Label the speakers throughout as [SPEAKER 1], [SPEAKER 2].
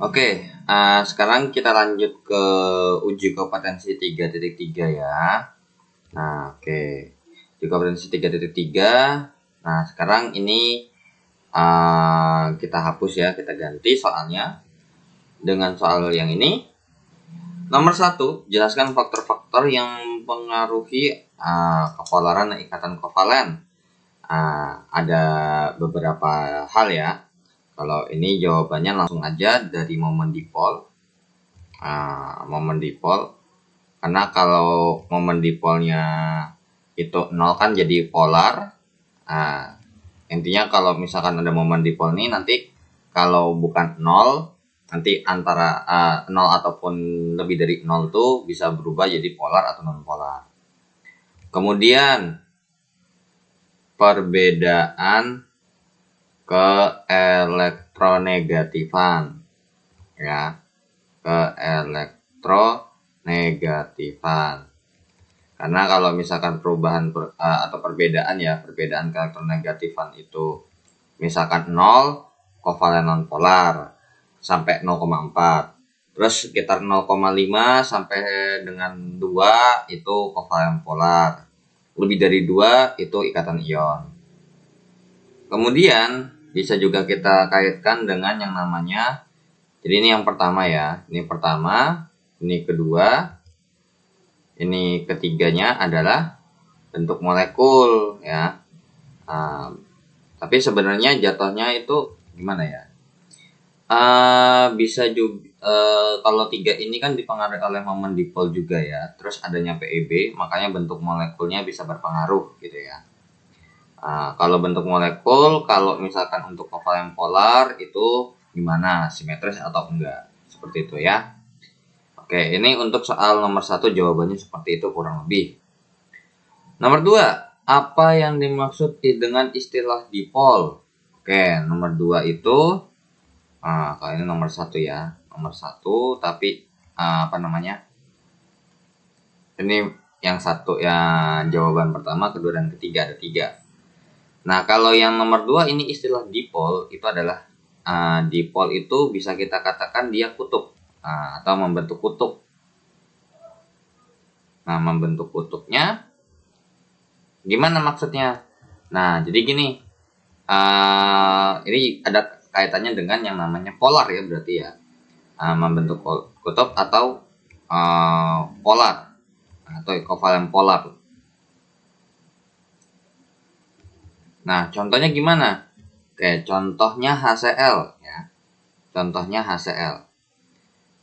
[SPEAKER 1] Oke, sekarang kita lanjut ke uji kompetensi 3.3 ya. Nah, oke. Uji kompetensi 3.3. Nah, sekarang ini kita hapus ya, kita ganti soalnya dengan soal yang ini. Nomor 1, jelaskan faktor-faktor yang mempengaruhi kepolaran dan ikatan kovalen. Ada beberapa hal ya. Kalau ini jawabannya langsung aja dari momen dipol. Momen dipol. Karena kalau momen dipolnya itu 0 kan jadi polar. Intinya kalau misalkan ada momen dipol nih, nanti kalau bukan 0, nanti antara 0 ataupun lebih dari 0 tuh bisa berubah jadi polar atau non polar. Kemudian perbedaan keelektronegatifan ya, keelektronegatifan. Karena kalau misalkan perubahan atau perbedaan keelektronegatifan itu misalkan 0 kovalen non polar sampai 0,4, terus sekitar 0,5 sampai dengan 2 itu kovalen polar, lebih dari 2 itu ikatan ion. Kemudian bisa juga kita kaitkan dengan yang namanya, jadi ini yang pertama ya, ini pertama, ini kedua, ini ketiganya adalah bentuk molekul ya. Tapi sebenarnya jatuhnya itu gimana ya? Bisa juga kalau 3 ini kan dipengaruhi oleh momen dipol juga ya. Terus adanya PEB, makanya bentuk molekulnya bisa berpengaruh gitu ya. Kalau bentuk molekul, kalau misalkan untuk kovalen polar itu gimana, simetris atau enggak, seperti itu ya. Oke, ini untuk soal nomor 1 jawabannya seperti itu kurang lebih. Nomor 2, apa yang dimaksud dengan istilah dipol? Oke, nomor 2 itu kalau ini nomor 1 ya, nomor 1, tapi ini yang satu ya, jawaban pertama, kedua, dan ketiga, ada 3. Nah, kalau yang nomor 2 ini istilah dipol, itu adalah dipol itu bisa kita katakan dia kutub atau membentuk kutub. Nah, membentuk kutubnya gimana maksudnya? Nah, jadi gini, ini ada kaitannya dengan yang namanya polar ya, berarti ya, membentuk kutub atau polar atau kovalen polar. Nah, contohnya gimana? Oke, contohnya HCl ya. Contohnya HCl.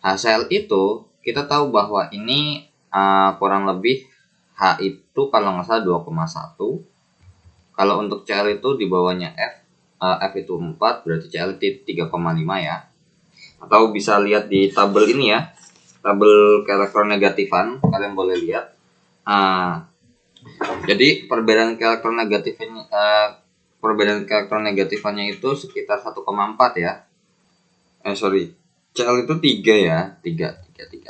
[SPEAKER 1] HCl itu kita tahu bahwa ini kurang lebih H itu kalau nggak salah 2,1. Kalau untuk Cl itu di bawahnya F, F itu 4, berarti Cl itu 3,5 ya. Atau bisa lihat di tabel ini ya, tabel keelektronegatifan, kalian boleh lihat. Jadi perbedaan keelektronegatifannya itu sekitar 1,4 ya. Cl itu 3 ya, 3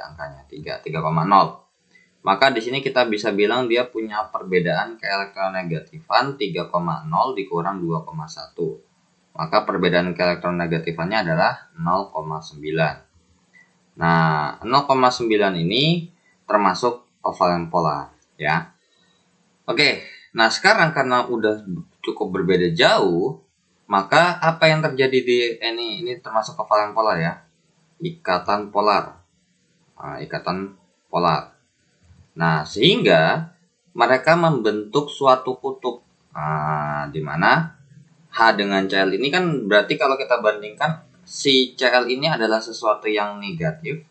[SPEAKER 1] angkanya, 3,0. Maka di sini kita bisa bilang dia punya perbedaan keelektronegatifan 3,0 dikurang 2,1. Maka perbedaan keelektronegatifannya adalah 0,9. Nah, 0,9 ini termasuk kovalen polar ya. Oke, nah sekarang karena udah cukup berbeda jauh, maka apa yang terjadi di ini termasuk kovalen polar ya, ikatan polar. Ikatan polar. Nah, sehingga mereka membentuk suatu kutub. Di mana H dengan Cl ini kan berarti kalau kita bandingkan, si Cl ini adalah sesuatu yang negatif,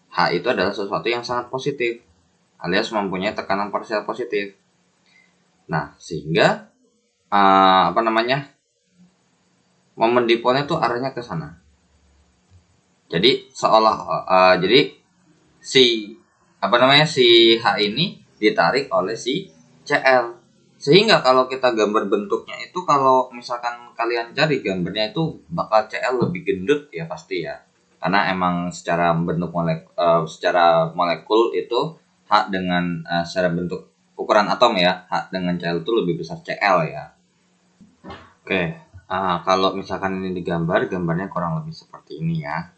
[SPEAKER 1] H itu adalah sesuatu yang sangat positif, alias mempunyai tekanan parsial positif. Nah, sehingga momen dipolnya tuh arahnya ke sana. Jadi jadi si H ini ditarik oleh si Cl. Sehingga kalau kita gambar bentuknya itu, kalau misalkan kalian cari gambarnya itu bakal Cl lebih gendut ya pasti ya. Karena emang secara bentuk secara molekul itu H dengan secara bentuk ukuran atom ya, H dengan Cl itu lebih besar Cl ya. Oke. Kalau misalkan ini digambar, gambarnya kurang lebih seperti ini ya.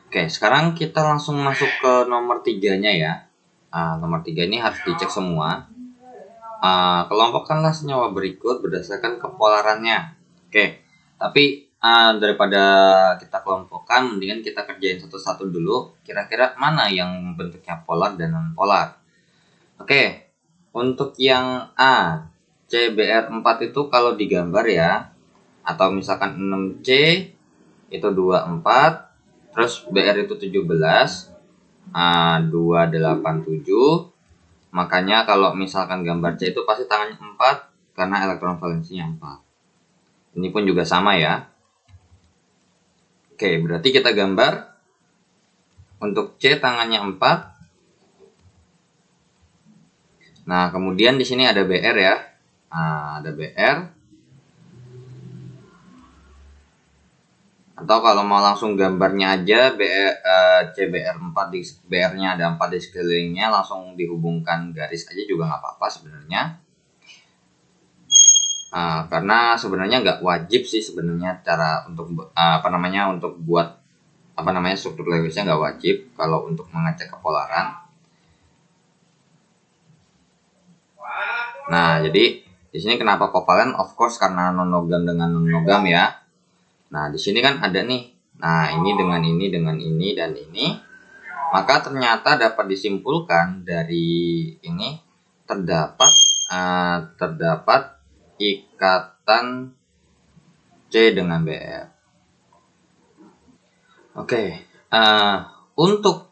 [SPEAKER 1] Oke, sekarang kita langsung masuk ke nomor 3-nya ya. Nomor 3 ini harus dicek semua. Kelompokkanlah senyawa berikut berdasarkan kepolarannya. Oke, tapi daripada kita kelompokkan, mendingan kita kerjain satu-satu dulu. Kira-kira mana yang bentuknya polar dan non polar? Oke, untuk yang A, CBr4 itu kalau digambar ya, atau misalkan 6C itu 24, terus Br itu 17, 287. Makanya kalau misalkan gambar C itu pasti tangannya 4 karena elektron valensinya 4. Ini pun juga sama ya. Oke, berarti kita gambar untuk C tangannya 4. Nah, kemudian di sini ada Br ya. Ada Br. Atau kalau mau langsung gambarnya aja, CBr4 di Br-nya ada 4 di sekelilingnya, langsung dihubungkan garis aja juga nggak apa-apa sebenarnya. Karena sebenarnya nggak wajib sih sebenarnya cara untuk untuk buat struktur Lewisnya nggak wajib kalau untuk mengecek kepolaran. Nah, jadi di sini kenapa kovalen? Of course karena non-logam dengan non-logam ya. Nah, di sini kan ada nih. Nah, ini dengan ini, dan ini. Maka ternyata dapat disimpulkan dari ini terdapat ikatan C dengan Br. Oke, untuk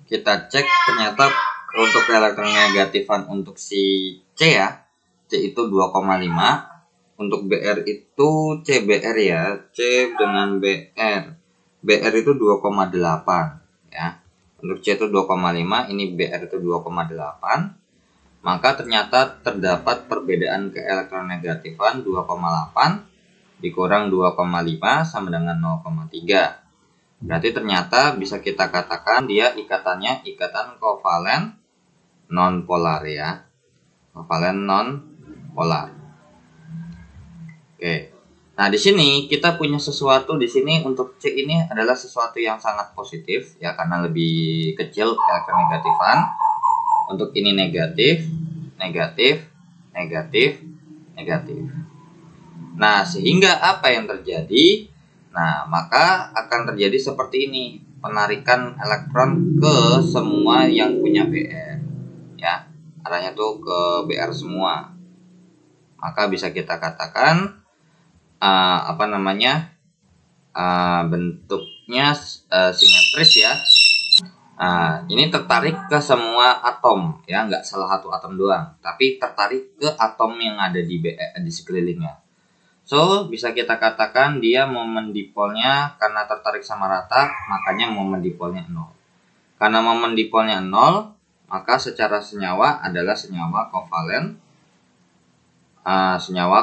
[SPEAKER 1] kita cek ternyata untuk elektronegatifan untuk si C ya, C itu 2,5. Untuk Br itu CBr ya, C dengan Br itu 2,8 ya. Untuk C itu 2,5, ini Br itu 2,8. Maka ternyata terdapat perbedaan keelektronegatifan 2,8 dikurang 2,5 sama dengan 0,3. Berarti ternyata bisa kita katakan dia ikatannya ikatan kovalen non polar ya. Kovalen non polar. Oke. Nah, di sini kita punya sesuatu di sini untuk C ini adalah sesuatu yang sangat positif ya karena lebih kecil elektronegatifan. Untuk ini negatif, negatif, negatif, negatif. Nah, sehingga apa yang terjadi? Nah, maka akan terjadi seperti ini, penarikan elektron ke semua yang punya Br ya. Arahnya tuh ke Br semua. Maka bisa kita katakan bentuknya simetris ya. Ini tertarik ke semua atom ya, nggak salah satu atom doang, tapi tertarik ke atom yang ada di sekelilingnya. So, bisa kita katakan dia momen dipolnya karena tertarik sama rata, makanya momen dipolnya 0. Karena momen dipolnya 0, maka secara senyawa adalah senyawa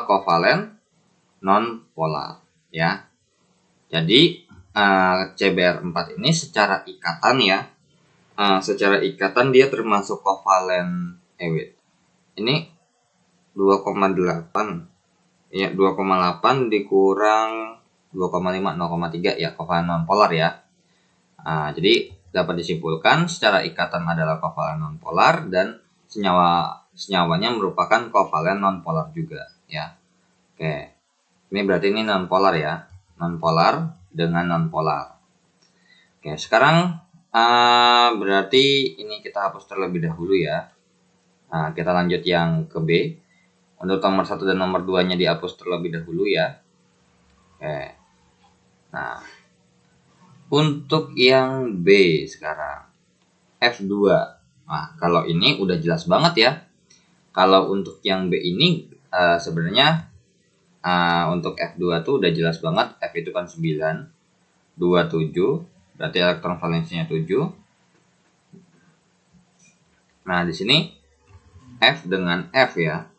[SPEAKER 1] kovalen non polar ya. Jadi CBr4 ini secara ikatan ya, secara ikatan dia termasuk kovalen ini 2,8 ya, 2,8 dikurang 2,5 0,3 ya, kovalen non polar ya. Jadi dapat disimpulkan secara ikatan adalah kovalen non polar dan senyawanya merupakan kovalen non polar juga ya. Oke. Ini berarti ini non polar ya, non polar dengan non polar. Oke, sekarang berarti ini kita hapus terlebih dahulu ya. Kita lanjut yang ke B. Untuk nomor 1 dan nomor 2-nya dihapus terlebih dahulu ya. Oke. Nah, untuk yang B sekarang F2. Nah, kalau ini udah jelas banget ya. Kalau untuk yang B ini sebenarnya untuk F2 tuh udah jelas banget. F itu kan 9, 27, berarti elektron valensinya 7. Nah, di sini F dengan F ya.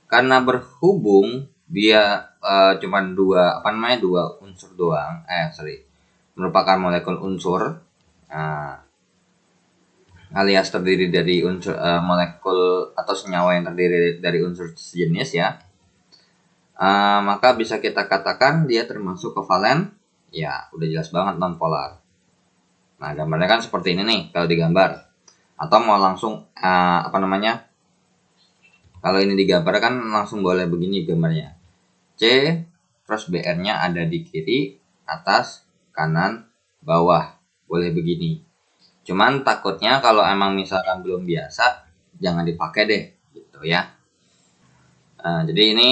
[SPEAKER 1] Karena berhubung dia cuma dua unsur doang. Merupakan molekul unsur. Alias terdiri dari unsur molekul atau senyawa yang terdiri dari unsur sejenis ya. maka bisa kita katakan dia termasuk kovalen. Ya, udah jelas banget nonpolar. Nah, gambarnya kan seperti ini nih kalau digambar. Atau mau langsung kalau ini digambar kan langsung boleh begini gambarnya. C terus BR-nya ada di kiri, atas, kanan, bawah. Boleh begini. Cuman takutnya kalau emang misalkan belum biasa, jangan dipakai deh, gitu ya. Jadi ini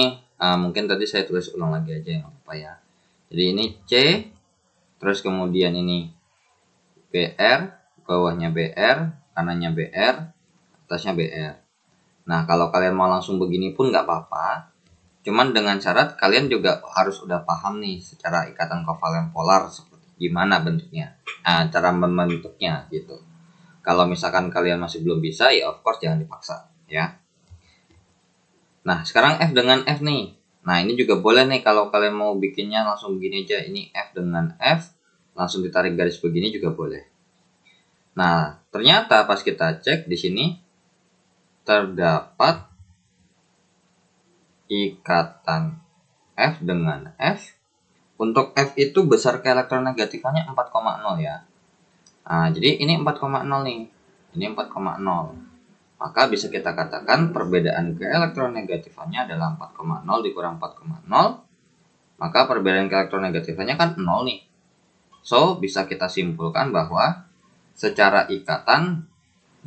[SPEAKER 1] mungkin tadi saya tulis ulang lagi aja yang apa ya. Jadi ini C, terus kemudian ini BR, bawahnya BR, kanannya BR, atasnya BR. Nah, kalau kalian mau langsung begini pun nggak apa-apa. Cuman dengan syarat kalian juga harus udah paham nih secara ikatan kovalen polar seperti gimana bentuknya. Cara membentuknya gitu. Kalau misalkan kalian masih belum bisa, ya of course jangan dipaksa ya. Nah, sekarang F dengan F nih. Nah, ini juga boleh nih kalau kalian mau bikinnya langsung begini aja. Ini F dengan F, langsung ditarik garis begini juga boleh. Nah, ternyata pas kita cek di sini terdapat ikatan F dengan F. Untuk F itu besar keelektronegatifannya 4,0 ya. Jadi ini 4,0 nih. Ini 4,0. Maka bisa kita katakan perbedaan keelektronegatifannya adalah 4,0 dikurang 4,0. Maka perbedaan keelektronegatifannya kan 0 nih. So, bisa kita simpulkan bahwa secara ikatan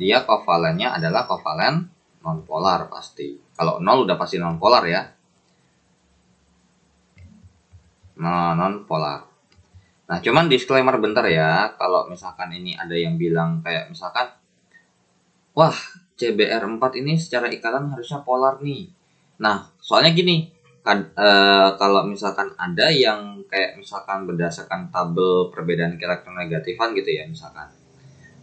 [SPEAKER 1] dia kovalennya adalah kovalen nonpolar pasti. Kalau 0 udah pasti nonpolar ya. Nonpolar. Nah, cuman disclaimer bentar ya. Kalau misalkan ini ada yang bilang kayak misalkan, wah, CBR4 ini secara ikatan harusnya polar nih. Nah, soalnya gini, kalau misalkan ada yang kayak misalkan berdasarkan tabel perbedaan keelektronegatifan gitu ya misalkan.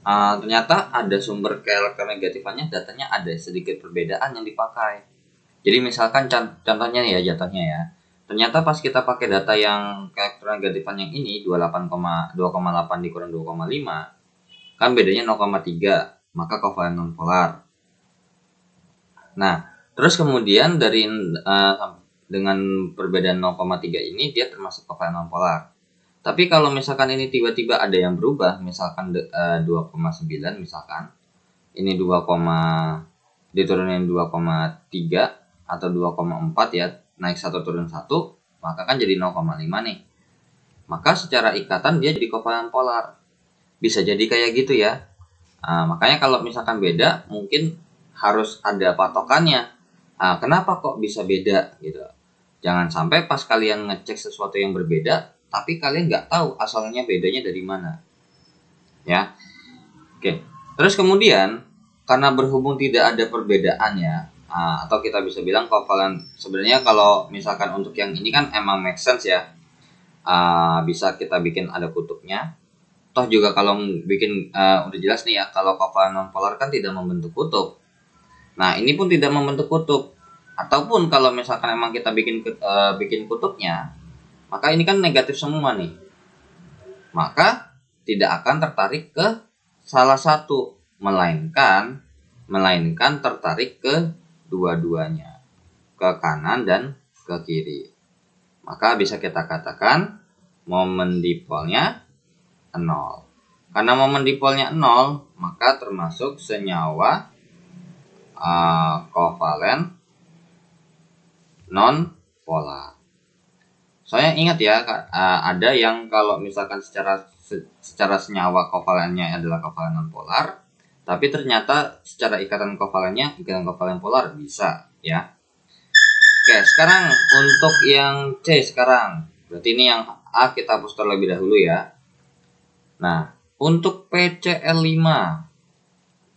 [SPEAKER 1] Ternyata ada sumber keelektronegatifannya, datanya ada sedikit perbedaan yang dipakai. Jadi misalkan contohnya nih ya jatuhnya ya. Ternyata pas kita pakai data yang keelektronegatifan yang ini 2,8 dikurang 2,5 kan bedanya 0,3, maka kovalen nonpolar. Nah, terus kemudian dari dengan perbedaan 0,3 ini dia termasuk kovalen nonpolar. Tapi kalau misalkan ini tiba-tiba ada yang berubah, misalkan 2,9 misalkan, ini 2, diturunin 2,3 atau 2,4 ya, naik 1 turun 1, maka kan jadi 0,5 nih. Maka secara ikatan dia jadi kovalen polar. Bisa jadi kayak gitu ya. Makanya kalau misalkan beda, mungkin harus ada patokannya. Kenapa kok bisa beda gitu? Jangan sampai pas kalian ngecek sesuatu yang berbeda, tapi kalian nggak tahu asalnya bedanya dari mana. Ya, oke. Terus kemudian karena berhubung tidak ada perbedaannya, atau kita bisa bilang kovalen sebenarnya kalau misalkan untuk yang ini kan emang make sense ya. Bisa kita bikin ada kutubnya. Toh juga kalau bikin udah jelas nih ya, kalau kovalen nonpolar kan tidak membentuk kutub. Nah, ini pun tidak membentuk kutub. Ataupun kalau misalkan emang kita bikin kutubnya, maka ini kan negatif semua nih. Maka tidak akan tertarik ke salah satu, melainkan tertarik ke dua-duanya, ke kanan dan ke kiri. Maka bisa kita katakan momen dipolnya 0. Karena momen dipolnya 0, maka termasuk senyawa kovalen non polar. Soalnya ingat ya, ada yang kalau misalkan secara senyawa kovalennya adalah kovalen non polar, tapi ternyata secara ikatan kovalennya ikatan kovalen polar bisa ya. Oke, sekarang untuk yang C sekarang. Berarti ini yang A kita hapus terlebih dahulu ya. Nah, untuk PCl5.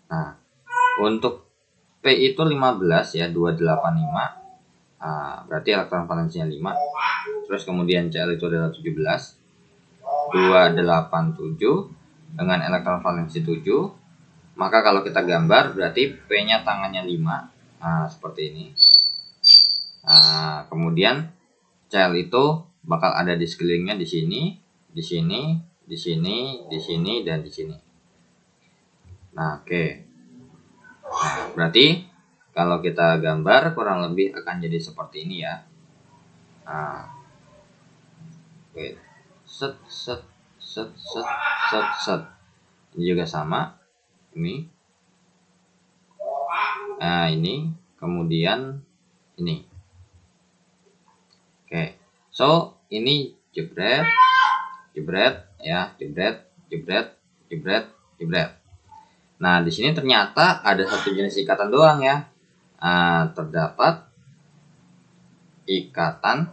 [SPEAKER 1] Nah, untuk P itu 15 ya, 285. Berarti elektron valensinya 5. Terus kemudian Cl itu adalah 17. 287 dengan elektron valensi 7. Maka kalau kita gambar berarti P-nya tangannya 5. Seperti ini. Kemudian Cl itu bakal ada di sekelilingnya di sini, di sini, di sini, di sini, dan di sini. Nah, oke. Nah, berarti kalau kita gambar kurang lebih akan jadi seperti ini ya. Nah, oke. Set set set set set set. Ini juga sama. Ini. Nah, ini kemudian ini. Oke. So, ini jebret, jebret ya, jebret, jebret, jebret, jebret. Nah, di sini ternyata ada satu jenis ikatan doang ya. Terdapat ikatan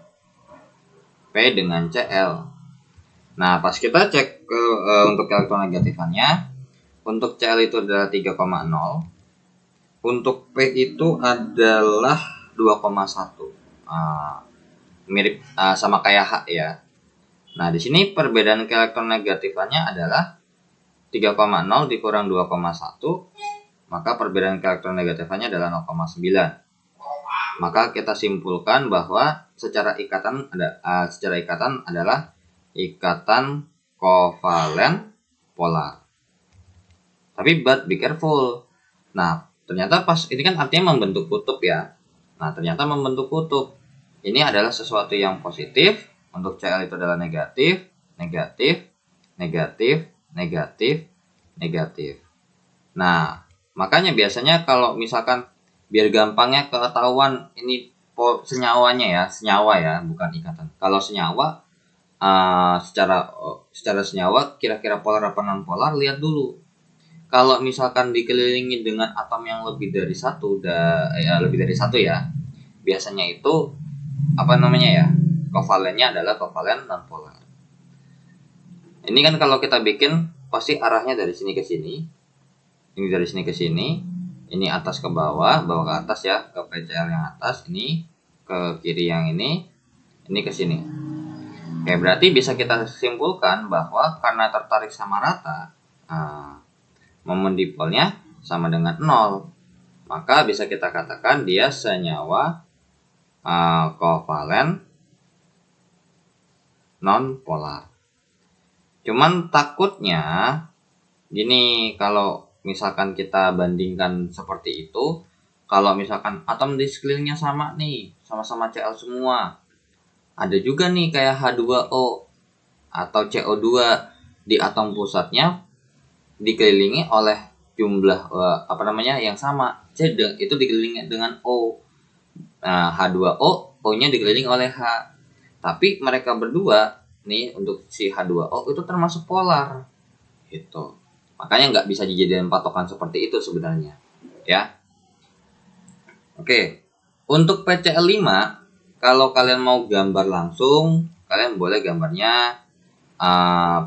[SPEAKER 1] P dengan Cl. Nah, pas kita cek ke untuk elektronegatifan-nya, untuk Cl itu adalah 3,0, untuk P itu adalah 2,1. Mirip sama kayak H ya. Nah, di sini perbedaan keelektronegatifan-nya adalah 3,0 dikurang 2,1, maka perbedaan keelektronegatifan-nya adalah 0,9. Maka kita simpulkan bahwa secara ikatan adalah ikatan kovalen polar. Tapi but be careful. Nah, ternyata pas ini kan artinya membentuk kutub ya. Nah, ternyata membentuk kutub. Ini adalah sesuatu yang positif. Untuk Cl itu adalah negatif, negatif, negatif, negatif, negatif. Nah, makanya biasanya kalau misalkan biar gampangnya ketahuan ini senyawanya ya, senyawa ya, bukan ikatan. Kalau senyawa secara senyawa kira-kira polar apa non polar, lihat dulu. Kalau misalkan dikelilingi dengan atom yang lebih dari satu ya, biasanya itu apa namanya ya, kovalennya adalah kovalen non polar. Ini kan kalau kita bikin pasti arahnya dari sini ke sini, ini dari sini ke sini, ini atas ke bawah, bawah ke atas ya, ke PCl yang atas, ini ke kiri yang ini ke sini. Oke, berarti bisa kita simpulkan bahwa karena tertarik sama rata, momen dipolnya sama dengan 0. Maka bisa kita katakan dia senyawa kovalen non polar. Cuman takutnya gini, kalau misalkan kita bandingkan seperti itu, kalau misalkan atom di sekelilingnya sama nih, sama-sama Cl semua, ada juga nih kayak H2O atau CO2 di atom pusatnya dikelilingi oleh jumlah yang sama. C itu dikelilingi dengan O. Nah, H2O, O-nya dikelilingi oleh H. Tapi mereka berdua nih untuk si H2O itu termasuk polar. Gitu. Makanya nggak bisa dijadikan patokan seperti itu sebenarnya. Ya. Oke. Untuk PCl5, kalau kalian mau gambar langsung, kalian boleh gambarnya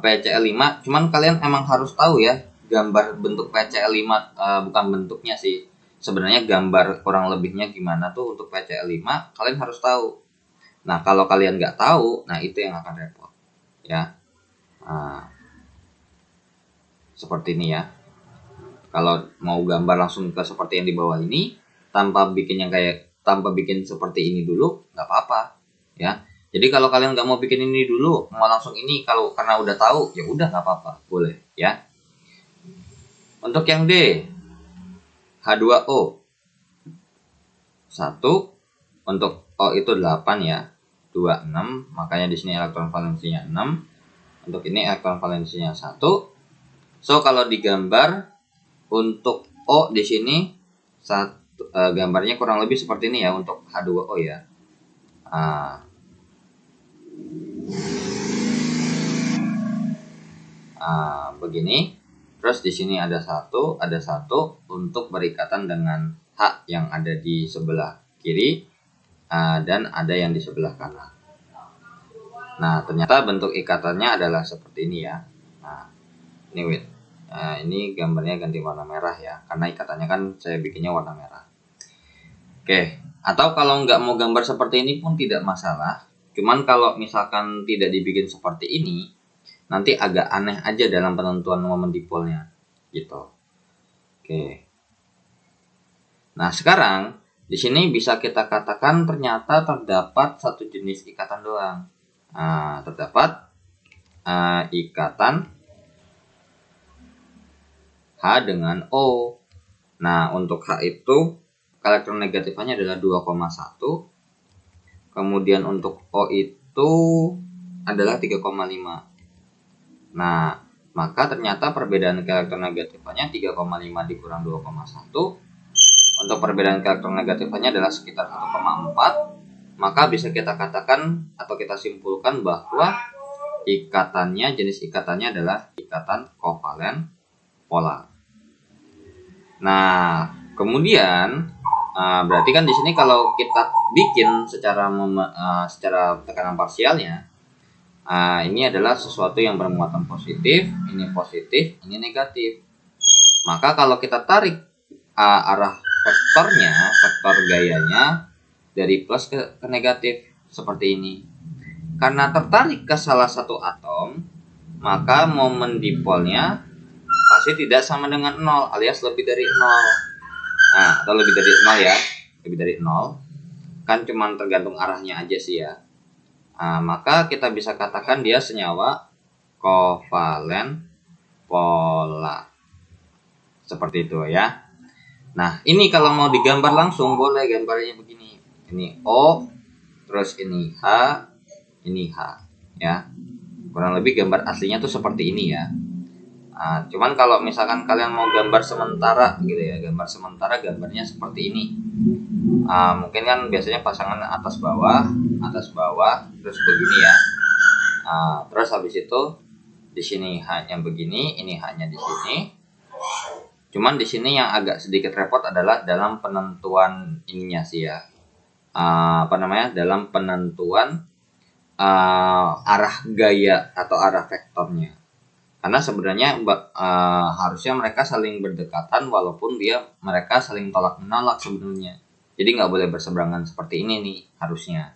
[SPEAKER 1] PCl5, cuman kalian emang harus tahu ya gambar bentuk PCl5, bukan bentuknya sih, sebenarnya gambar kurang lebihnya gimana tuh untuk PCl5 kalian harus tahu. Nah, kalau kalian nggak tahu, nah itu yang akan repot ya. Seperti ini ya. Kalau mau gambar langsung ke seperti yang di bawah ini tanpa bikin seperti ini dulu, nggak apa-apa ya. Jadi kalau kalian nggak mau bikin ini dulu, mau langsung ini, karena udah tahu, ya udah nggak apa-apa, boleh ya. Untuk yang D, H2O 1, untuk O itu 8 ya, 26, makanya di sini elektron valensinya 6. Untuk ini elektron valensinya 1. So kalau digambar untuk O di sini gambarnya kurang lebih seperti ini ya untuk H2O ya. Begini. Terus di sini ada satu untuk berikatan dengan H yang ada di sebelah kiri, dan ada yang di sebelah kanan. Nah, ternyata bentuk ikatannya adalah seperti ini ya. Nah, ini ini gambarnya ganti warna merah ya, karena ikatannya kan saya bikinnya warna merah. Oke, atau kalau nggak mau gambar seperti ini pun tidak masalah. Cuman kalau misalkan tidak dibikin seperti ini, nanti agak aneh aja dalam penentuan momen dipolnya gitu. Oke. Nah, sekarang di sini bisa kita katakan ternyata terdapat satu jenis ikatan doang. Terdapat ikatan H dengan O. Nah, untuk H itu elektronegatifannya adalah 2,1, Kemudian untuk O itu adalah 3,5. Nah, maka ternyata perbedaan keelektronegatifanya 3,5 dikurang 2,1. Untuk perbedaan keelektronegatifanya adalah sekitar 1,4. Maka bisa kita katakan atau kita simpulkan bahwa jenis ikatannya adalah ikatan kovalen polar. Nah, kemudian berarti kan di sini kalau kita bikin secara tekanan parsialnya, ini adalah sesuatu yang bermuatan positif, ini negatif. Maka kalau kita tarik arah vektornya, vektor gayanya dari plus ke negatif seperti ini. Karena tertarik ke salah satu atom, maka momen dipolnya pasti tidak sama dengan 0 alias lebih dari 0. Nah, atau lebih dari 0 ya. Lebih dari 0. Kan cuma tergantung arahnya aja sih ya. Maka kita bisa katakan dia senyawa kovalen polar. Seperti itu ya. Nah, ini kalau mau digambar langsung boleh gambarnya begini. Ini O, terus ini H, ya. Kurang lebih gambar aslinya tuh seperti ini ya. Cuman kalau misalkan kalian mau gambar sementara gitu ya, gambarnya seperti ini. Mungkin kan biasanya pasangan atas bawah, terus begini ya. Terus habis itu di sini H-nya begini, ini H-nya di sini. Cuman di sini yang agak sedikit repot adalah dalam penentuan ininya sih ya. Dalam penentuan arah gaya atau arah vektornya. Karena sebenarnya harusnya mereka saling berdekatan walaupun mereka saling tolak menolak sebenarnya. Jadi nggak boleh berseberangan seperti ini nih harusnya.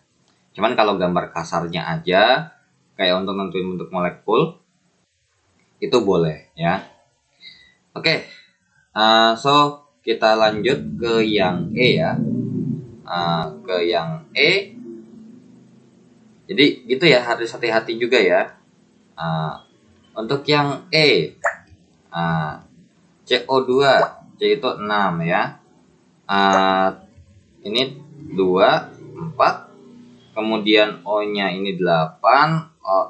[SPEAKER 1] Cuman kalau gambar kasarnya aja kayak untuk nentuin bentuk molekul itu boleh ya. Oke. So kita lanjut ke yang E ya. Ke yang E. Jadi gitu ya, harus hati-hati juga ya. Untuk yang E, CO2, C itu 6 ya. Ini 2, 4. Kemudian O-nya ini 8,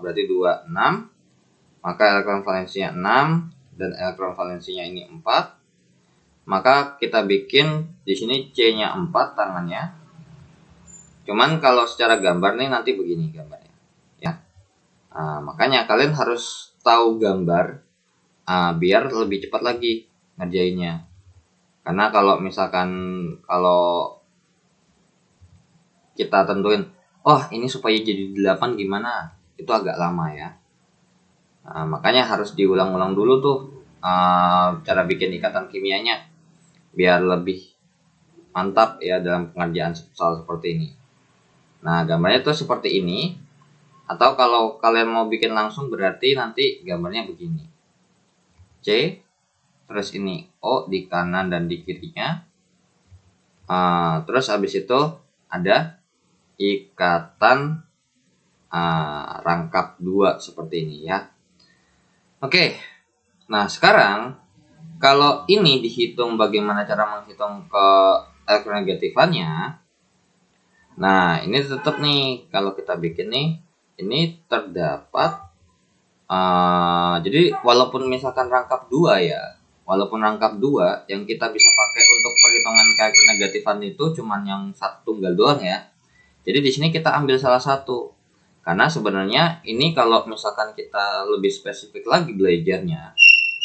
[SPEAKER 1] berarti 2, 6. Maka elektron valensinya 6 dan elektron valensinya ini 4. Maka kita bikin di sini C-nya 4 tangannya. Cuman kalau secara gambar nih nanti begini gambarnya ya. Makanya kalian harus tahu gambar biar lebih cepat lagi ngerjainnya. Karena kalau misalkan kita tentuin ini supaya jadi 8 gimana, itu agak lama ya. Makanya harus diulang-ulang dulu tuh cara bikin ikatan kimianya biar lebih mantap ya dalam pengerjaan soal seperti ini. Nah, gambarnya tuh seperti ini. Atau kalau kalian mau bikin langsung berarti nanti gambarnya begini. C, terus ini O di kanan dan di kirinya. Terus habis itu ada ikatan rangkap 2 seperti ini ya. Oke. Nah, sekarang kalau ini dihitung bagaimana cara menghitung ke elektronegatifannya. Nah, ini tetap nih kalau kita bikin nih, ini terdapat jadi walaupun misalkan rangkap 2 ya, yang kita bisa pakai untuk perhitungan keelektronegatifan itu cuman yang satu tunggal doang ya. Jadi di sini kita ambil salah satu. Karena sebenarnya ini kalau misalkan kita lebih spesifik lagi belajarnya,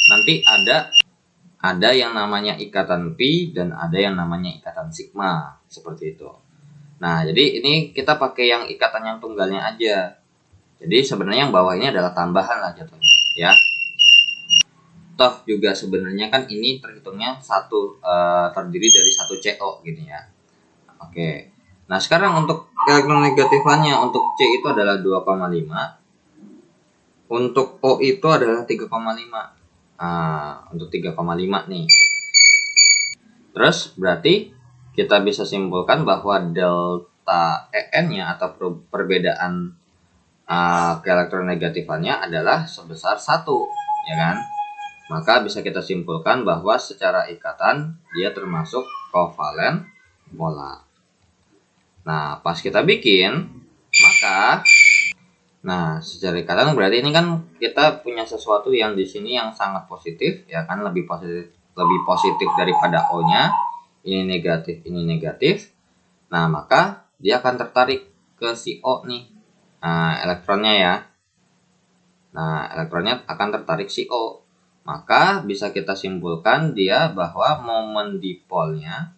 [SPEAKER 1] nanti ada yang namanya ikatan pi dan ada yang namanya ikatan sigma seperti itu. Nah, jadi ini kita pakai yang ikatan yang tunggalnya aja. Jadi sebenarnya yang bawah ini adalah tambahan lah jatuhnya ya. Toh juga sebenarnya kan ini terhitungnya terdiri dari satu CO gini ya. Oke. Nah, sekarang untuk elektronegatifannya untuk C itu adalah 2,5. Untuk O itu adalah 3,5. Untuk 3,5 nih. Terus berarti kita bisa simpulkan bahwa delta EN-nya atau perbedaan keelektronegatifannya adalah sebesar 1, ya kan? Maka bisa kita simpulkan bahwa secara ikatan dia termasuk kovalen polar. Nah, pas kita bikin, maka secara ikatan berarti ini kan kita punya sesuatu yang di sini yang sangat positif, ya kan, lebih positif daripada O-nya. Ini negatif, ini negatif. Nah, maka dia akan tertarik ke si O nih. Nah, elektronnya ya. Nah, elektronnya akan tertarik si O. Maka bisa kita simpulkan dia bahwa momen dipolnya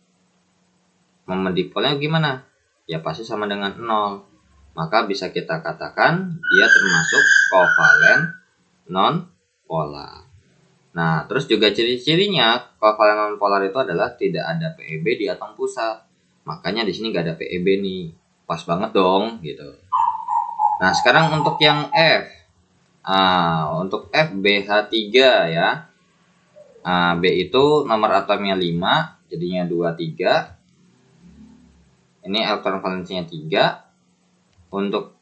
[SPEAKER 1] gimana? Ya pasti sama dengan 0. Maka bisa kita katakan dia termasuk kovalen non-polar. Nah, terus juga ciri-cirinya kovalen non-polar itu adalah tidak ada PeB di atom pusat. Makanya di sini nggak ada PeB nih. Pas banget dong gitu. Nah, sekarang untuk yang F. Untuk F BH3 ya. B itu nomor atomnya 5, jadinya 23. Ini elektron valensinya 3. Untuk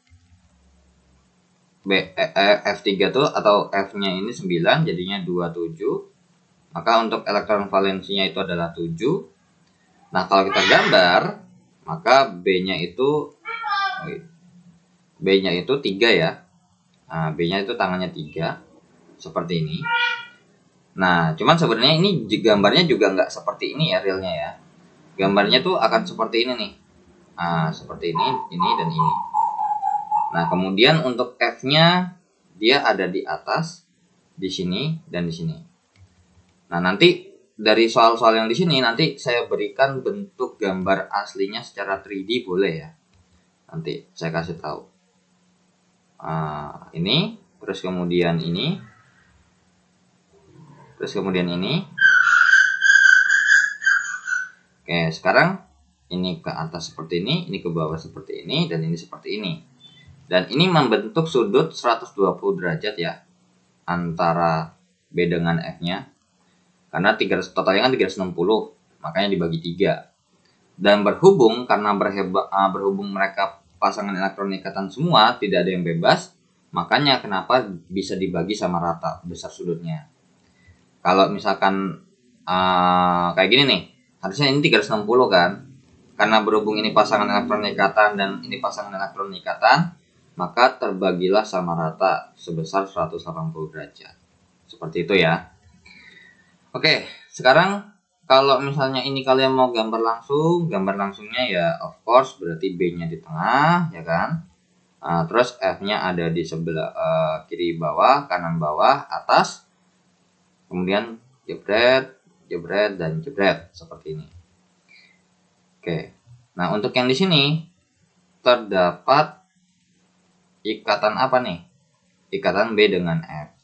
[SPEAKER 1] F3 tuh atau F-nya ini 9, jadinya 27. Maka untuk elektron valensinya itu adalah 7. Nah, kalau kita gambar, maka B-nya itu 3 ya. Nah, B-nya itu tangannya 3 seperti ini. Nah, cuman sebenarnya ini gambarnya juga nggak seperti ini ya realnya ya. Gambarnya tuh akan seperti ini nih. Seperti ini dan ini. Nah, kemudian untuk F-nya dia ada di atas, di sini dan di sini. Nah, nanti dari soal-soal yang di sini nanti saya berikan bentuk gambar aslinya secara 3D boleh ya. Nanti saya kasih tahu. Ini, terus kemudian ini, terus kemudian ini. Oke, sekarang ini ke atas seperti ini ke bawah seperti ini, dan ini seperti ini. Dan ini membentuk sudut 120 derajat ya antara B dengan F-nya. Karena totalnya kan 360, makanya dibagi 3. Dan berhubung mereka pasangan elektron ikatan semua, tidak ada yang bebas, makanya kenapa bisa dibagi sama rata besar sudutnya. Kalau misalkan kayak gini nih, harusnya ini 360 kan. Karena berhubung ini pasangan elektron ikatan dan ini pasangan elektron ikatan, maka terbagilah sama rata sebesar 180 derajat. Seperti itu ya. Oke, sekarang kalau misalnya ini kalian mau gambar langsungnya ya of course berarti B-nya di tengah, ya kan. Terus F-nya ada di sebelah kiri bawah, kanan bawah, atas. Kemudian jebret, jebret, dan jebret seperti ini. Oke. Nah, untuk yang di sini terdapat ikatan apa nih? Ikatan B dengan F.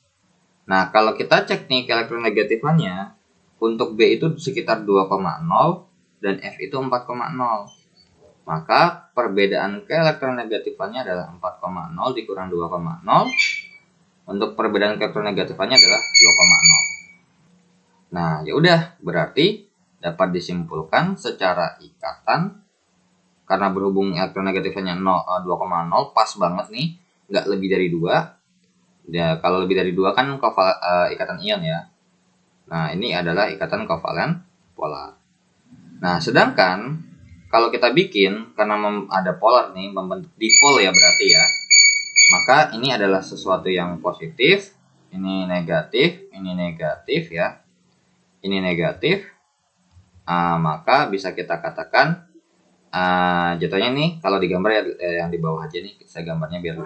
[SPEAKER 1] Nah, kalau kita cek nih elektronegatifannya, untuk B itu sekitar 2,0 dan F itu 4,0. Maka perbedaan elektronegatifannya adalah 4,0 dikurang 2,0. Untuk perbedaan elektronegatifannya adalah 2,0. Nah, ya udah, berarti dapat disimpulkan secara ikatan karena berhubung elektronegatifannya 2,0 pas banget nih, nggak lebih dari 2. Ya, kalau lebih dari 2 kan ikatan ion ya. Nah, ini adalah ikatan kovalen polar. Nah, sedangkan kalau kita bikin, karena ada polar nih, membentuk dipol ya berarti ya. Maka ini adalah sesuatu yang positif, ini negatif ya. Ini negatif. Maka bisa kita katakan jatuhnya nih, kalau digambar ya yang di bawah aja nih, saya gambarnya biar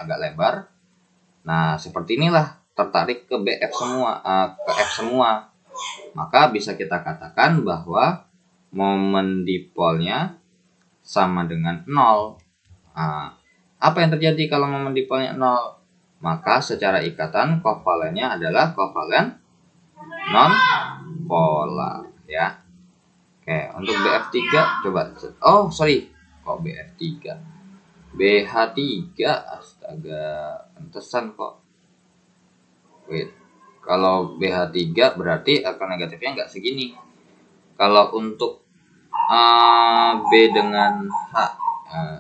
[SPEAKER 1] agak lebar. Nah, seperti inilah tertarik ke BF semua, ke F semua. Maka bisa kita katakan bahwa momen dipolnya sama dengan 0. Apa yang terjadi kalau momen dipolnya 0? Maka secara ikatan kovalennya adalah kovalen non-polar ya. Oke, untuk BF3 coba. Oh, sorry. Kok BF3? BH3, astaga, pantesan kok. Wait. Kalau BH3 berarti elektron negatifnya nggak segini. Kalau untuk B dengan H,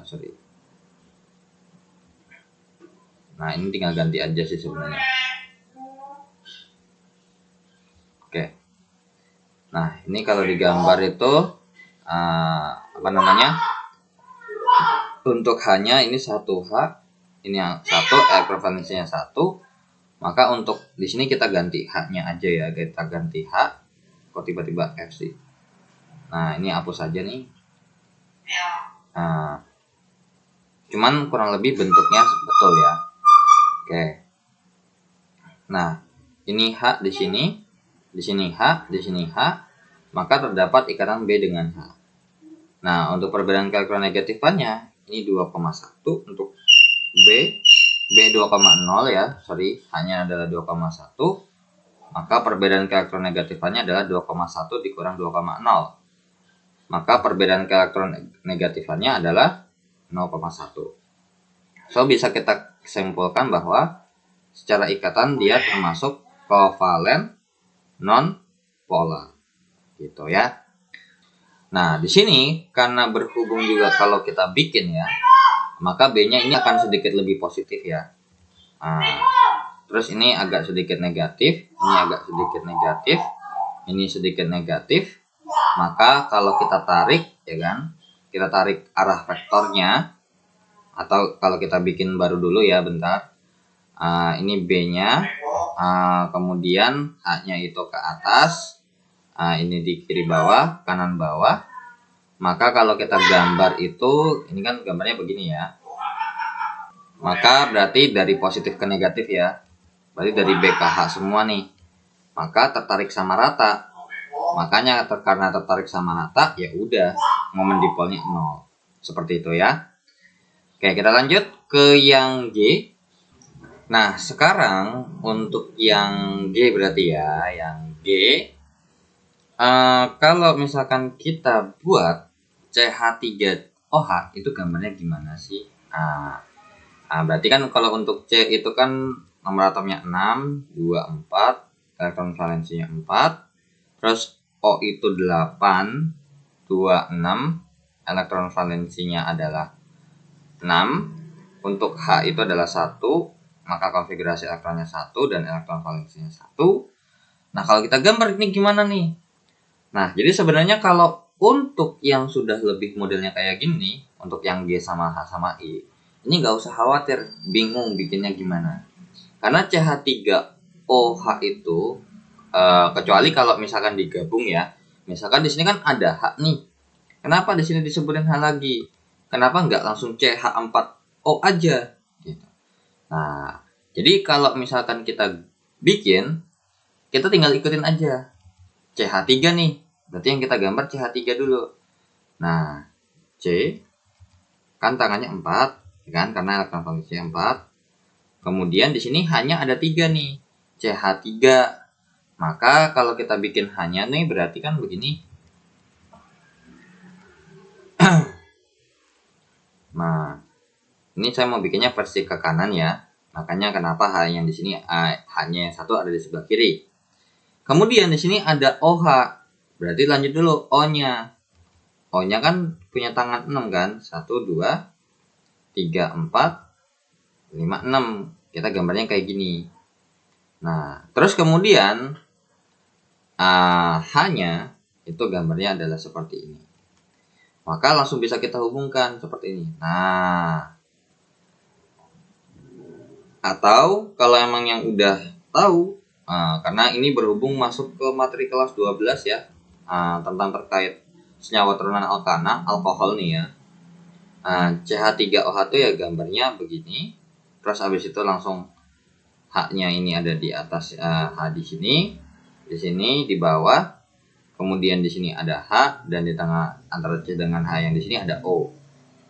[SPEAKER 1] sorry. Nah, ini tinggal ganti aja sih sebenarnya. Oke. Nah, ini kalau digambar itu apa namanya? untuk H-nya ini 1H, ini yang 1, elektron valensinya 1. Maka untuk di sini kita ganti H-nya aja ya, kita ganti H. Kok tiba-tiba F sih? Nah, ini hapus aja nih. Nah, cuman kurang lebih bentuknya betul ya. Oke. Nah, ini H di sini H, di sini H, maka terdapat ikatan B dengan H. Nah, untuk perbedaan elektronegatifnya ini 2,1 untuk B 2,0 ya, sorry, hanya adalah 2,1. Maka perbedaan elektronegatifnya adalah 2,1 dikurang 2,0. Maka perbedaan elektronegatifnya adalah 0,1. So, bisa kita simpulkan bahwa secara ikatan dia termasuk kovalen non polar. Gitu ya. Nah, di sini karena berhubung juga kalau kita bikin ya, maka B-nya ini akan sedikit lebih positif ya. Nah, terus ini agak sedikit negatif, ini agak sedikit negatif, ini sedikit negatif. Maka kalau kita tarik ya kan, kita tarik arah vektornya, atau kalau kita bikin baru dulu ya bentar. Ini B-nya, kemudian H-nya itu ke atas, ini di kiri bawah, kanan bawah. Maka kalau kita gambar itu, ini kan gambarnya begini ya. Maka berarti dari positif ke negatif ya. Berarti dari B ke H semua nih. Maka tertarik sama rata. Makanya karena tertarik sama rata, ya udah momen dipolnya 0. Seperti itu ya. Oke, kita lanjut ke yang G. Nah, sekarang untuk yang G berarti ya, yang G. Kalau misalkan kita buat CH3OH itu gambarnya gimana sih? Berarti kan kalau untuk C itu kan nomor atomnya 6, 2, 4, elektron valensinya 4. Terus O itu 8, 2, 6, elektron valensinya adalah 6. Untuk H itu adalah 1, maka konfigurasi elektronnya 1 dan elektron valensinya 1. Nah, kalau kita gambar ini gimana nih? Nah, jadi sebenarnya kalau untuk yang sudah lebih modelnya kayak gini, untuk yang G sama H sama I, ini nggak usah khawatir, bingung bikinnya gimana. Karena CH3OH itu, kecuali kalau misalkan digabung ya, misalkan di sini kan ada H nih. Kenapa di sini disebutin H lagi? Kenapa nggak langsung CH4O aja? Gitu. Nah, jadi kalau misalkan kita bikin, kita tinggal ikutin aja. CH3 nih, berarti yang kita gambar CH3 dulu. Nah, C, kan tangannya 4, kan? Karena elektron valensinya 4. Kemudian di sini hanya ada 3 nih, CH3. Maka kalau kita bikin hanya nih, berarti kan begini. Nah, ini saya mau bikinnya versi ke kanan ya. Makanya kenapa H yang di sini hanya yang satu ada di sebelah kiri. Kemudian di sini ada OH. Berarti lanjut dulu O-nya. O-nya kan punya tangan 6 kan? 1 2 3 4 5 6. Kita gambarnya kayak gini. Nah, terus kemudian H-nya itu gambarnya adalah seperti ini. Maka langsung bisa kita hubungkan seperti ini. Nah, atau kalau emang yang udah tahu, karena ini berhubung masuk ke materi kelas 12 ya, tentang terkait senyawa turunan alkana, alkohol nih ya. CH3OH itu ya gambarnya begini. Terus habis itu langsung H-nya ini ada di atas, H di sini di bawah. Kemudian di sini ada H dan di tengah antara C dengan H yang di sini ada O.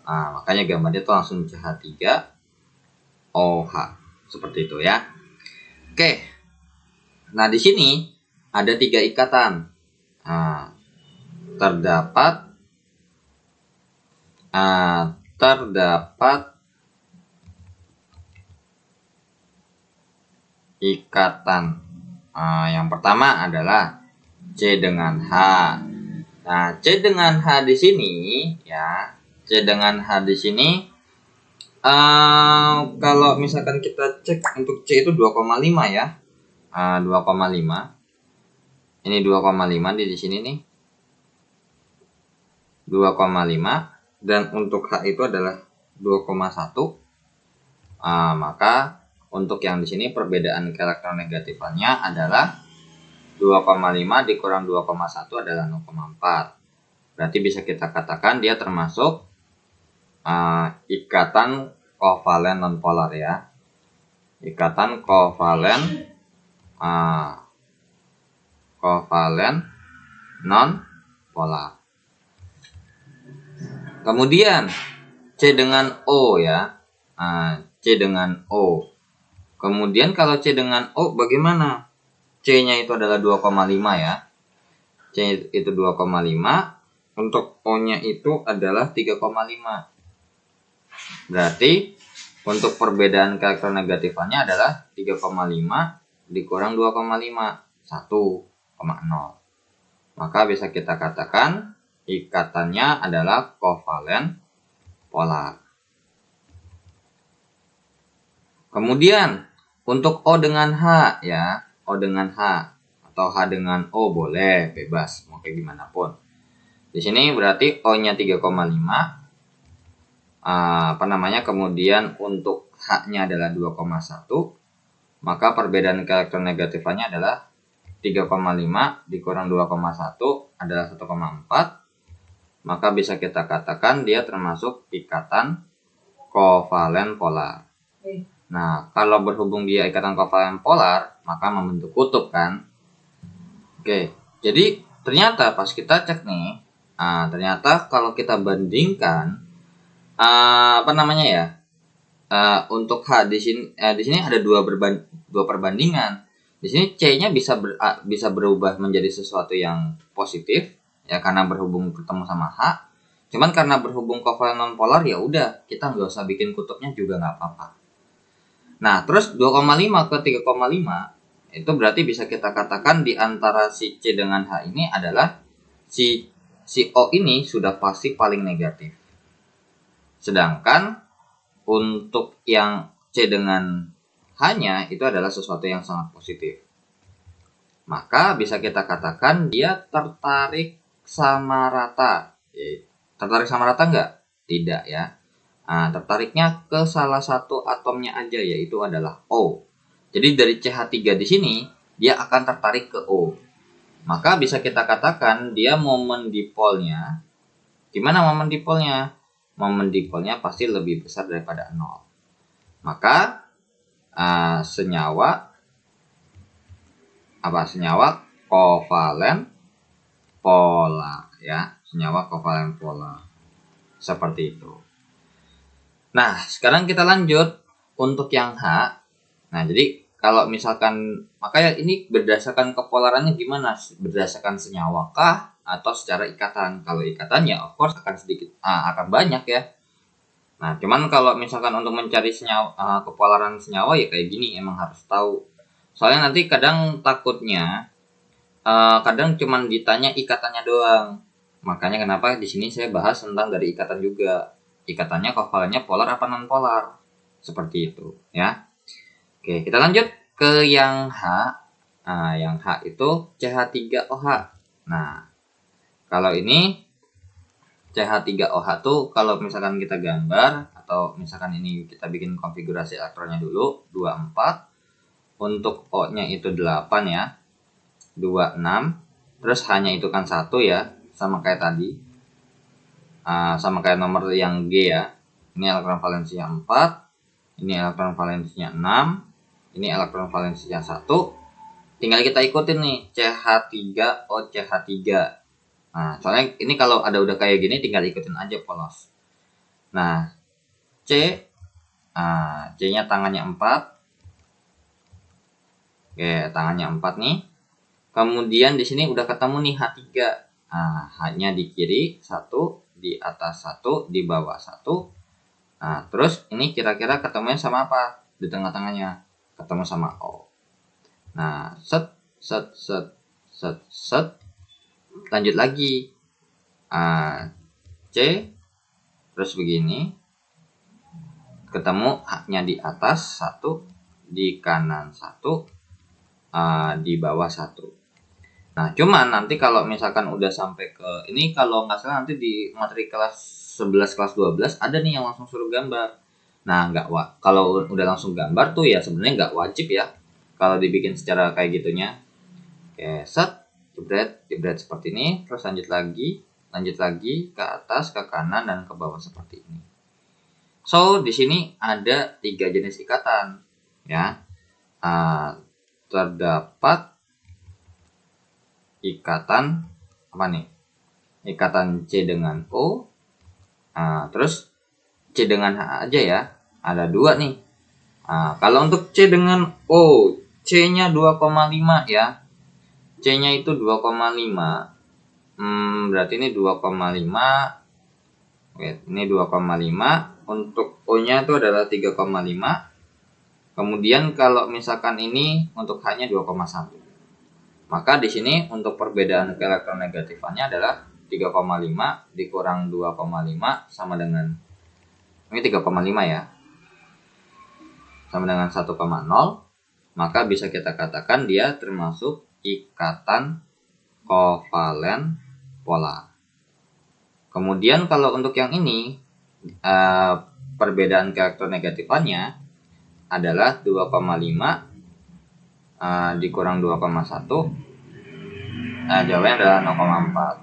[SPEAKER 1] Makanya gambarnya itu langsung CH3OH seperti itu ya. Oke. Nah, di sini ada 3 ikatan. Terdapat ikatan. Yang pertama adalah C dengan H. Nah, C dengan H di sini ya. C dengan H di sini kalau misalkan kita cek untuk C itu 2,5 ya. 2,5. Ini 2,5 di sini nih. 2,5 dan untuk H itu adalah 2,1. Maka untuk yang di sini perbedaan keelektronegatifannya adalah 2,5 dikurang 2,1 adalah 0,4. Berarti bisa kita katakan dia termasuk ikatan kovalen nonpolar ya. Ikatan kovalen nonpolar. Kemudian C dengan O ya. C dengan O. Kemudian kalau C dengan O bagaimana? C-nya itu adalah 2,5 ya. C itu 2,5. Untuk O-nya itu adalah 3,5. Berarti untuk perbedaan keelektronegatifannya adalah 3,5 dikurang 2,5, 1,0. Maka bisa kita katakan ikatannya adalah kovalen polar. Kemudian untuk O dengan H ya, O dengan H atau H dengan O boleh, bebas mau kayak gimana pun. Di sini berarti O-nya 3,5. Kemudian untuk H-nya adalah 2,1. Maka perbedaan keelektronegatifannya adalah 3,5 dikurang 2,1 adalah 1,4. Maka bisa kita katakan dia termasuk ikatan kovalen polar. Nah, kalau berhubung dia ikatan kovalen polar, maka membentuk kutub kan. Oke, jadi ternyata pas kita cek nih, ternyata kalau kita bandingkan untuk H di sini ada dua perbandingan. Di sini C-nya bisa berubah menjadi sesuatu yang positif ya karena berhubung ketemu sama H. Cuman karena berhubung kovalen nonpolar ya udah kita nggak usah bikin kutubnya juga nggak apa-apa. Nah, terus 2,5 ke 3,5 itu berarti bisa kita katakan di antara si C dengan H ini adalah si O ini sudah pasti paling negatif. Sedangkan untuk yang C dengan H-nya itu adalah sesuatu yang sangat positif. Maka bisa kita katakan dia tertarik sama rata. Tertarik sama rata enggak? Tidak ya. Tertariknya ke salah satu atomnya aja yaitu adalah O. Jadi dari CH3 di sini dia akan tertarik ke O. Maka bisa kita katakan dia momen dipolnya. Gimana momen dipolnya? Momen dipolnya pasti lebih besar daripada 0. Maka senyawa kovalen polar ya, senyawa kovalen polar seperti itu. Nah, sekarang kita lanjut untuk yang H. Nah, jadi kalau misalkan makanya ini berdasarkan kepolarannya gimana? Berdasarkan senyawa kah atau secara ikatan? Kalau ikatan ya of course akan akan banyak ya. Nah, cuman kalau misalkan untuk mencari senyawa kepolaran senyawa ya kayak gini emang harus tahu. Soalnya nanti kadang takutnya kadang cuman ditanya ikatannya doang. Makanya kenapa di sini saya bahas tentang dari ikatan juga. Ikatannya kovalennya polar apa non polar. Seperti itu ya. Oke, kita lanjut ke yang H. Yang H itu CH3OH. Nah, kalau ini CH3OH tuh kalau misalkan kita gambar atau misalkan ini kita bikin konfigurasi elektronnya dulu 24. Untuk O-nya itu 8 ya. 26. Terus H-nya itu kan 1 ya, sama kayak tadi. Sama kayak nomor yang G ya. Ini elektron valensinya 4. Ini elektron valensinya 6. Ini elektron valensinya 1. Tinggal kita ikutin nih CH3O CH3. Nah, soalnya ini kalau ada udah kayak gini tinggal ikutin aja polos. Nah, C-nya tangannya 4. Oke, tangannya 4 nih. Kemudian di sini udah ketemu nih H3. H-nya di kiri 1, di atas 1, di bawah 1. Nah, terus ini kira-kira ketemunya sama apa? Di tengah-tengahnya ketemu sama O. Nah, set. Lanjut lagi. C terus begini. Ketemu H-nya di atas 1, di kanan 1, di bawah 1. Nah, cuman nanti kalau misalkan udah sampai ke ini, kalau nggak salah nanti di materi kelas 11 kelas 12 ada nih yang langsung suruh gambar. Nah, kalau udah langsung gambar tuh ya sebenarnya nggak wajib ya kalau dibikin secara kayak gitunya. Oke, set, jebret, jebret seperti ini, terus lanjut lagi ke atas, ke kanan dan ke bawah seperti ini. So, di sini ada 3 jenis ikatan ya. Terdapat ikatan apa nih? Ikatan C dengan O. Terus C dengan H aja ya. Ada 2 nih. Kalau untuk C dengan O, C-nya 2,5 ya. C-nya itu 2,5. Berarti ini 2,5. Ini 2,5. Untuk O-nya itu adalah 3,5. Kemudian kalau misalkan ini untuk H-nya 2,1. Maka di sini untuk perbedaan keelektronegatifannya adalah 3,5 dikurang 2,5 sama dengan ini 3,5 ya. Sama dengan 1,0. Maka bisa kita katakan dia termasuk ikatan kovalen polar. Kemudian kalau untuk yang ini perbedaan keelektronegatifannya adalah 2,5 dikurang 2,1, jawabannya adalah 0,4.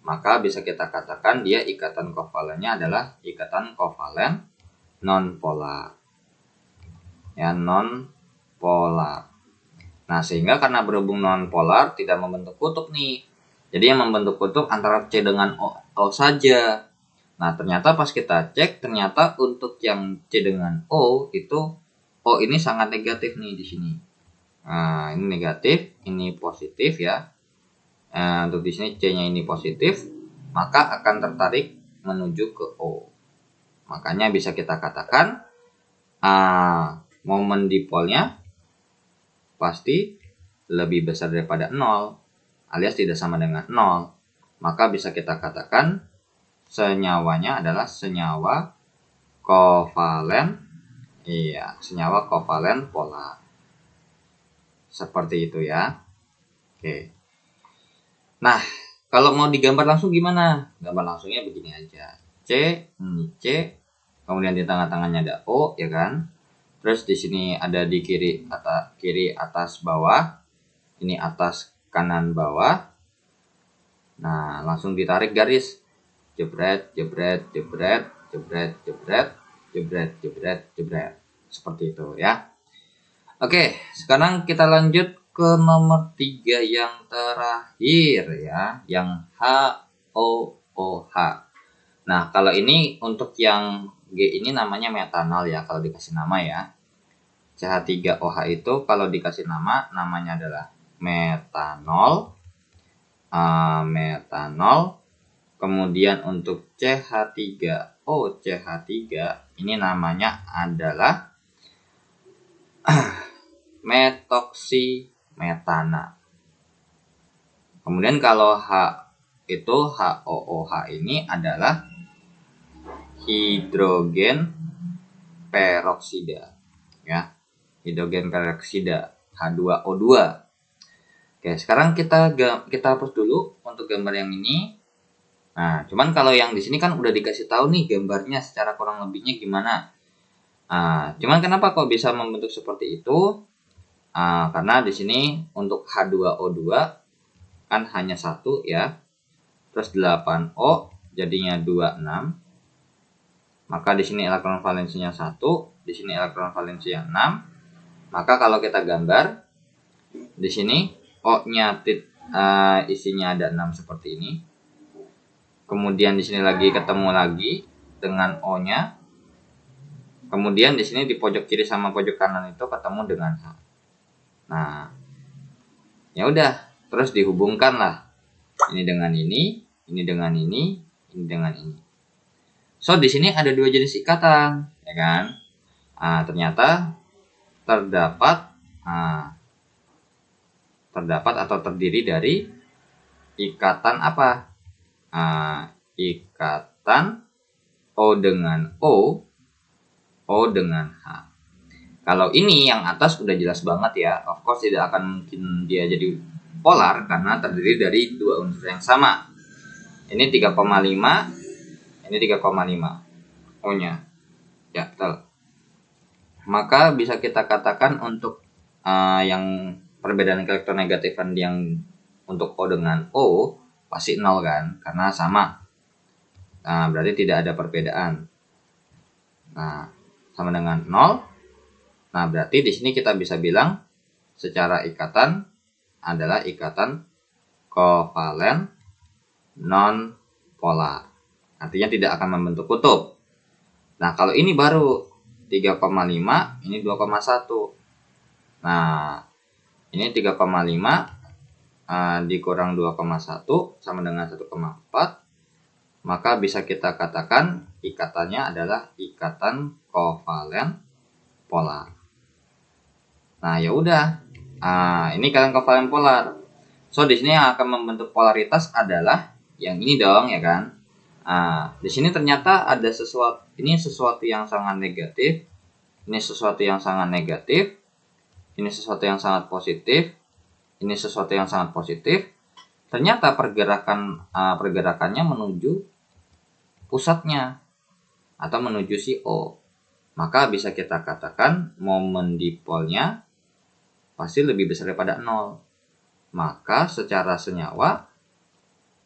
[SPEAKER 1] Maka bisa kita katakan dia ikatan kovalennya adalah ikatan kovalen non-polar. Ya, non-polar. Nah, sehingga karena berhubung non-polar tidak membentuk kutub nih. Jadi yang membentuk kutub antara C dengan O saja. Nah, ternyata pas kita cek, ternyata untuk yang C dengan O itu O ini sangat negatif nih di sini. Nah, ini negatif, ini positif ya. Untuk di sini C-nya ini positif, maka akan tertarik menuju ke O. Makanya bisa kita katakan momen dipolnya pasti lebih besar daripada 0, alias tidak sama dengan 0. Maka bisa kita katakan senyawanya adalah senyawa kovalen, senyawa kovalen polar. Seperti itu ya. Oke. Nah, kalau mau digambar langsung gimana? Gambar langsungnya begini aja. Ini C, kemudian di tengah-tengahnya ada O, ya kan? Terus di sini ada di kiri atas bawah. Ini atas kanan bawah. Nah, langsung ditarik garis. Jebret, jebret, jebret, jebret, jebret, jebret, jebret, jebret. Seperti itu ya. Oke, sekarang kita lanjut ke nomor 3 yang terakhir ya, yang HOOH. Nah, kalau ini untuk yang G ini namanya metanol ya, kalau dikasih nama ya. CH3OH itu kalau dikasih nama, namanya adalah metanol. Metanol. Kemudian untuk CH3O, CH3 ini namanya adalah metoksimetana. Kemudian kalau H itu HOOH ini adalah hidrogen peroksida ya. Hidrogen peroksida H2O2. Oke, sekarang kita hapus dulu untuk gambar yang ini. Nah, cuman kalau yang di sini kan udah dikasih tahu nih gambarnya secara kurang lebihnya gimana. Cuman kenapa kok bisa membentuk seperti itu? Karena di sini untuk H2O2 kan hanya 1 ya. Terus 8O jadinya 26. Maka di sini elektron valensinya 1, di sini elektron valensinya 6. Maka kalau kita gambar di sini O-nya isinya ada 6 seperti ini. Kemudian di sini lagi ketemu lagi dengan O-nya. Kemudian di sini di pojok kiri sama pojok kanan itu ketemu dengan H. Nah, ya udah, terus dihubungkan lah. Ini dengan ini dengan ini dengan ini. So, di sini ada 2 jenis ikatan, ya kan? Ternyata terdapat atau terdiri dari ikatan apa? Ikatan O dengan O dengan H. Kalau ini yang atas udah jelas banget ya, of course tidak akan mungkin dia jadi polar karena terdiri dari dua unsur yang sama. Ini 3,5, ini 3,5. O-nya. Ya, betul. Maka bisa kita katakan untuk yang perbedaan elektronegatifan yang untuk O dengan O pasti 0 kan, karena sama. Nah, berarti tidak ada perbedaan. Nah, sama dengan 0. Nah, berarti di sini kita bisa bilang secara ikatan adalah ikatan kovalen non polar. Artinya tidak akan membentuk kutub. Nah, kalau ini baru 3,5, ini 2,1. Nah, ini 3,5 dikurang 2,1 sama dengan 1,4. Maka bisa kita katakan ikatannya adalah ikatan kovalen polar. Nah, ya udah. Ini ikatan kovalen polar. So, di sini yang akan membentuk polaritas adalah yang ini dong, ya kan? Di sini ternyata ada sesuatu, ini sesuatu yang sangat negatif, ini sesuatu yang sangat negatif, ini sesuatu yang sangat positif, ini sesuatu yang sangat positif. Ternyata pergerakannya menuju pusatnya atau menuju si O. Maka bisa kita katakan momen dipolnya pasti lebih besar daripada 0. Maka secara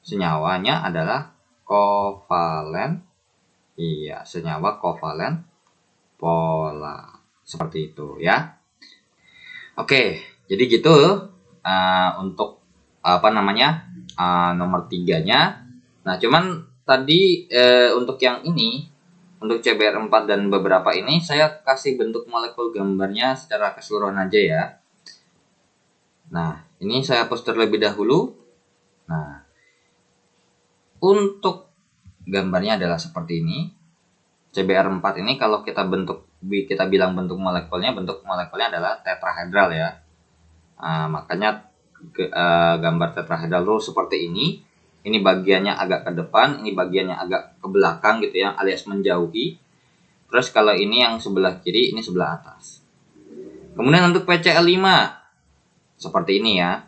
[SPEAKER 1] senyawanya adalah kovalen. Iya, senyawa kovalen polar. Seperti itu ya. Oke, jadi gitu untuk nomor 3-nya. Nah, cuman tadi untuk yang ini, untuk CBR4 dan beberapa ini saya kasih bentuk molekul gambarnya secara keseluruhan aja ya. Nah, ini saya hapus terlebih dahulu. Nah, untuk gambarnya adalah seperti ini. CBR4 ini kalau kita bilang bentuk molekulnya adalah tetrahedral ya. Makanya gambar tetrahedral itu seperti ini. Ini bagiannya agak ke depan, ini bagiannya agak ke belakang gitu ya, alias menjauhi. Terus kalau ini yang sebelah kiri, ini sebelah atas. Kemudian untuk PCl5 seperti ini ya.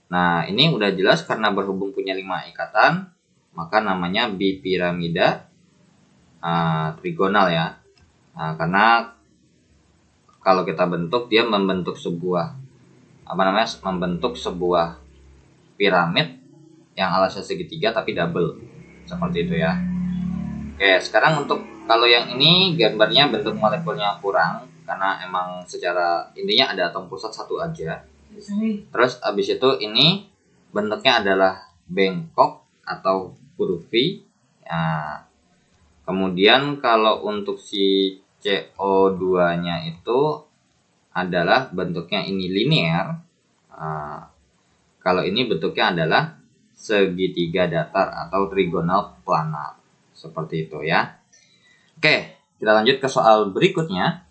[SPEAKER 1] Nah, ini udah jelas karena berhubung punya 5 ikatan, maka namanya bipiramida trigonal ya. Karena kalau kita bentuk, dia membentuk sebuah piramid yang alasnya segitiga tapi double. Seperti itu ya. Oke, sekarang untuk kalau yang ini gambarnya bentuk molekulnya kurang karena emang secara intinya ada atom pusat satu aja. Terus abis itu ini bentuknya adalah bengkok atau kurvi. Kemudian kalau untuk si CO2-nya itu adalah bentuknya ini linear. Kalau ini bentuknya adalah segitiga datar atau trigonal planar. Seperti itu ya. Oke, kita lanjut ke soal berikutnya.